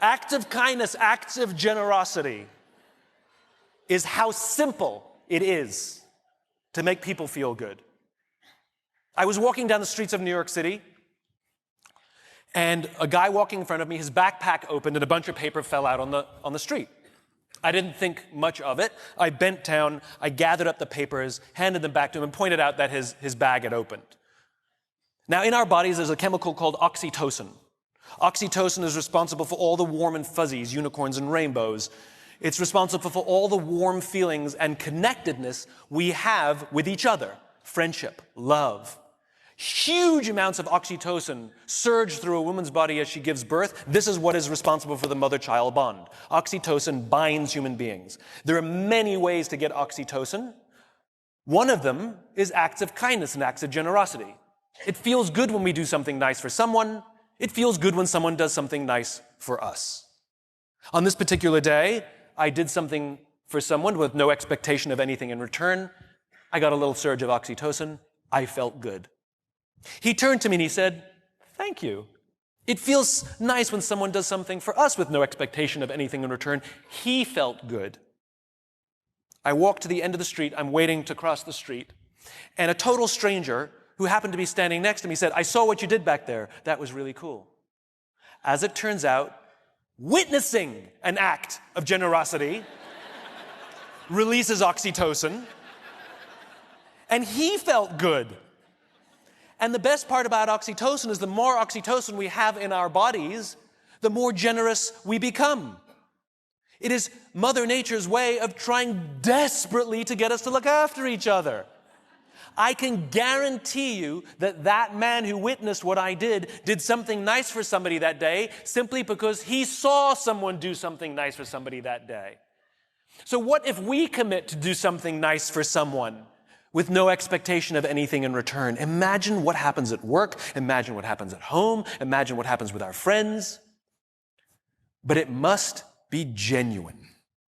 Acts of kindness, acts of generosity is how simple it is to make people feel good. I was walking down the streets of New York City, and a guy walking in front of me, his backpack opened and a bunch of paper fell out on the street. I didn't think much of it. I bent down, I gathered up the papers, handed them back to him, and pointed out that his bag had opened. Now, in our bodies, there's a chemical called oxytocin. Oxytocin is responsible for all the warm and fuzzies, unicorns and rainbows. It's responsible for all the warm feelings and connectedness we have with each other. Friendship, love. Huge amounts of oxytocin surge through a woman's body as she gives birth. This is what is responsible for the mother-child bond. Oxytocin binds human beings. There are many ways to get oxytocin. One of them is acts of kindness and acts of generosity. It feels good when we do something nice for someone. It feels good when someone does something nice for us. On this particular day, I did something for someone with no expectation of anything in return. I got a little surge of oxytocin. I felt good. He turned to me and he said, "Thank you. It feels nice when someone does something for us with no expectation of anything in return." He felt good. I walked to the end of the street. I'm waiting to cross the street. And a total stranger who happened to be standing next to me said, "I saw what you did back there. That was really cool." As it turns out, witnessing an act of generosity releases oxytocin, and he felt good. And the best part about oxytocin is the more oxytocin we have in our bodies, the more generous we become. It is Mother Nature's way of trying desperately to get us to look after each other. I can guarantee you that that man who witnessed what I did something nice for somebody that day simply because he saw someone do something nice for somebody that day. So what if we commit to do something nice for someone with no expectation of anything in return? Imagine what happens at work. Imagine what happens at home. Imagine what happens with our friends. But it must be genuine.